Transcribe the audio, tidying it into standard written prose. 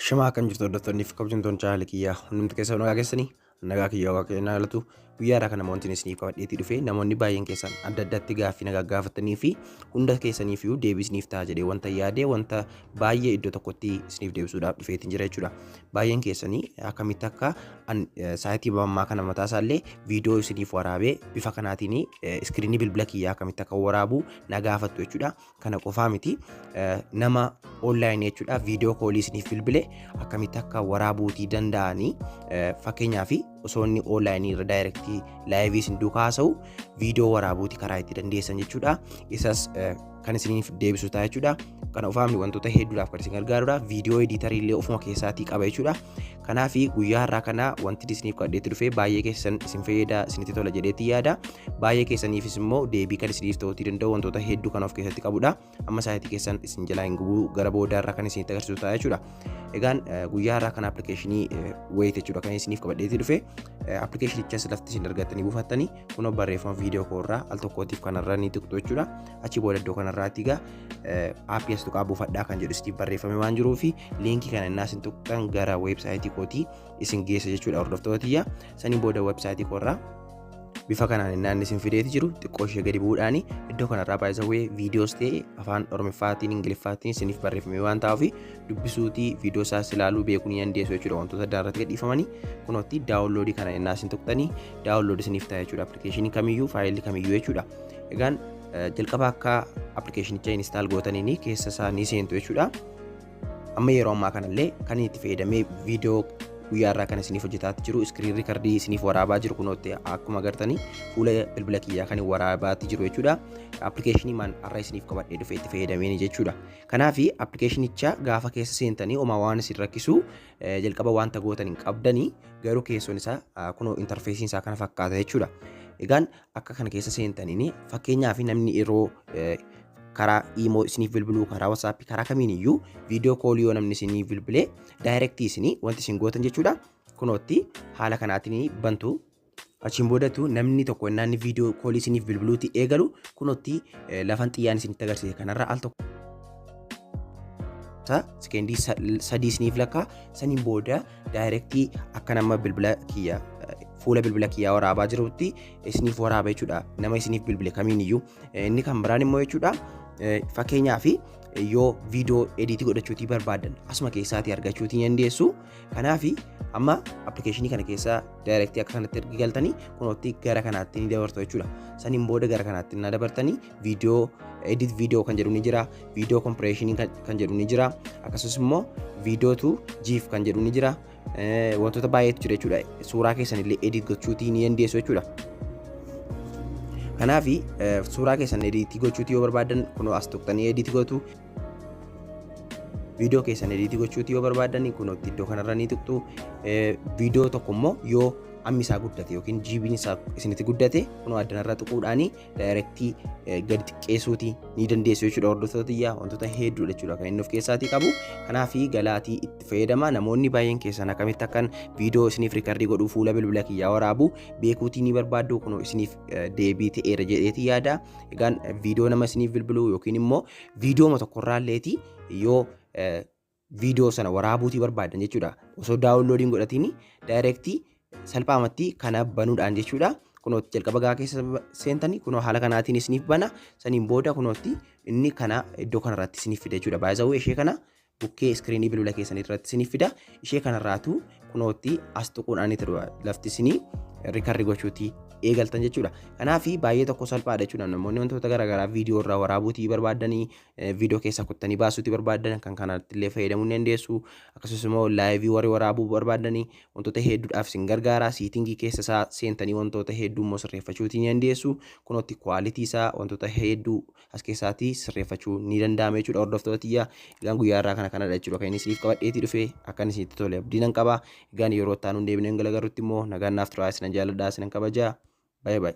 Shama kan jirtu hordoftoonni fi kabajamtoonni chaanaalii kiyyaa hundumti keessan nagaa keessanii nagaa kiyyaa waaqayyoon haa galatu. Guyyaadhaa kana namoonni isiniif qabadheetii dhufe namoonni baay'een keessan adda addatti gaaffii nagaa gaafatanii fi hunda keessaniif iyyuu deebii isiniif ta'a jedhee wanta yaadee wanta baay'ee iddoo tokkotti isiniif deebisuudhaaf dhufeetiin jira jechuudha. Baay'een keessanii akkamitti akka saayitii mammaa kana mataa isaallee viidiyoo isiniif waraabee bifa kanaatiin iskiriinii bilbila kiyyaa akkamitti akka waraabu na gaafattu jechuudha. Kana qofaa miti nama online jechuudha viidiyoo koolii isiniif bilbile akkamitti akka waraabuutii danda'anii fakkeenyaaf osoo inni online irra daayirektii laayivii isin duukaa haasa'u viidiyoo waraabuutii karaa itti dandeessan jechuudha. Isas kan isiniif deebisu ta'a jechuudha. Kana ofaamni wantoota hedduudhaaf kan isin gargaarudha. Viidiyoo editarii illee ofuma keessaatii qaba jechuudha. Kanaaf guyyaa har'aa kana wanti isiniif qabadheetti dhufe baay'ee keessan isin fayyada isinitti tola jedheetti yaada. Baay'ee keessaniifis immoo deebii kan isiniif ta'uu danda'u wantoota hedduu kan of keessatti qabudha. Amma saayitii keessan isin jalaa hin gubu gara boodaarraa kan isinitti agarsiisu ta'a jechuudha. Egaan guyyaa har'aa kana appilikeeshinii wayit jechuudha kan isiniif qabadheetti dhufe. Appilikeeshinichas lafti isin argattanii buufattanii kunoo barreeffama viidiyoo koorraa al tokkootiif kanarra ni tuqxu jechuudha. Achi booda iddoo kanarraatti egaa aappii as tuqaa buufadhaa kan jedhu isiniif barreeffame waan jiruufi liinkii kana innaa isin tuqxan gara weebsaayitii kootii isin geessa jechuudha hordoftootiyya. Saniin booda weebsaayitii koorraa bifa kanaan innaan isin fideeti jiru xiqqoo ishee gadi bu'uudhaani iddoo kanarraa baay'isawwee viidiyoos ta'e afaan oromiffaatiin ingiliffaatiin isiniif barreeffame waan ta'uuf dubbisuutii viidiyoo isaas ilaaluu beekuu ni dandeessu jechuudha. Wantoota daanirratti gadhiifamanii kunootti daawunloodii kana innaa isin tuqxanii daawunloodii isiniif ta'a jechuudha. Appilikeeshinii kamiyyuu faayilii kamiyyuu jechuudha. Egaan jalqaba akka appilikeeshinicha instaal gootaniin keessa isaa ni seentu jechuudha. Amma yeroo ammaa kanallee kan itti fayyadamee viidiyoo guyyaa irraa kan isiniif hojjetaatti jiru iskiriin riikardii isiniif waraabaa jiru kunootti akkuma agartanii fuula bilbila kiyyaa kan waraabaatti jiru jechuudha. Appilikeeshinii maan har'a isiniif qabadhee dhufe itti fayyadameen jechuudha. Kanaaf appilikeeshinicha gaafa keessa seentanii homaa waan isin rakkisu jalqaba wanta gootan hin qabdanii garuu keessoon isaa kunoo intarfeesiin isaa kana fakkaata jechuudha. Egaan akka kana keessa seentaniin fakkeenyaaf namni yeroo karaa imo isiniif bilbiluu karaa WhatsApp karaa kamiin iyyuu viidiyoo koolii yoo namni isiniif bilbilee daayirektii isinii wanti isin gootan jechuudha. Kunootti haala kanaatiin bantu achiin boodatu namni tokko innaan viidiyoo koolii isiniif bilbiluutti eegalu kunootti lafan xiyyaan isinitti agarsiise kanarra al tokko sekendii sadii isiniif lakkaa saniin booda daayirektii akka nama bilbila kiyya fuula bilbila kiyyaa waraabaa jirutti isiniif waraaba jechuudha. Nama isiniif bilbile kamiin iyyuu inni kan biraan immoo jechuudha. Fakkeenyaaf yoo viidiyoo ediitii godhachuutii barbaadan asuma keessaatii argachuutii dandeessu. Kanaaf amma appilikeeshinii kana keessa daayirektii akka kanatti ergi galtanii kunootti gara kanaatti ni dabartu jechuudha. Saniin booda gara kanaatti na dabartanii viidiyoo edit viidiyoo kan jedhu ni jira, viidiyoo kompireeshinii kan jedhu ni jira, akkasumas immoo viidiyootu jiif kan jedhu ni jira. Wantoota baay'eetu jira jechuudha. Suuraa keessan illee edit gochuutii ni dandeessu jechuudha. Kanaaf suuraa keessan editii gochuutii yoo barbaadan kunoo as tuqxanii editii gootu. Viidiyoo keessan editii gochuutii yoo barbaadan kunootti iddoo kanarra ni tuqxu. Viidiyoo tokko immoo yoo ammi isaa guddate yookiin jiibiin isaa isinitti guddate kunoo addanarra tuquudhaani daayirektii gadi xiqqeessuutii ni dandeessu jechuudha. Hordoftootiyyaa wantoota hedduudha jechuudha kan inni of keessaatii qabu. Kanaaf galaatii itti fayyadama. Namoonni baay'een keessan akkamitti akkan viidiyoo isiniif riikardii godhuu fuula bilbila kiyyaa waraabu beekuutii ni barbaaddu kunoo isiniif deebii ta'eera jedheeti yaada. Egaan viidiyoo nama isiniif bilbiluu yookiin immoo viidiyoo tokkorraalleeti yoo viidiyoo sana waraabuutii barbaadan jechuudha. Osoo daawunloodiin godhatiin daayirektii salphaamatti kana banuudhaan jechuudha. Kunootti jalqaba gaa keessa seentanii kunoo haala kanaatiin isiniif bana. Saniin booda kunootti inni kana iddoo kanarratti isiniif fida jechuudha. Baay'isawwee ishee kana bukkee iskiriinii bilbila keessanii irratti isiniif fida. Ishee kanarraatu kunootti as tuquudhaan lafti isinii riikardii gochuutii eegaltan jechuudha. Kanaaf baay'ee tokko salphaadha jechuudha. Namoonni wantoota garaagaraa viidiyoo irraa waraabuutii barbaadanii viidiyoo keessaa kuttanii baasuutii barbaadan kan kanatti illee fayyadamuu ni dandeessu. Akkasumas immoo laayivii warri waraabuu barbaadanii wantoota hedduudhaaf isin gargaara. Siitingii keessa isaa seentanii wantoota hedduu immoo sirreeffachuutii ni dandeessu. Kunootti kwaalitii isaa wantoota hedduu as keessaatii sirreeffachuu ni danda'ama jechuudha. Hordoftootiyyaa egaan guyyaa irraa kanadha jechuudha. Kan inni isiniif qabadheetii dhufe akkan isinitti tole abdii nan qaba. Egaan yeroo itti aanu deebinee galagarrutti immoo nagaan naaf turaa isinan jaalladhaa isinan kabajaa. Bye bye.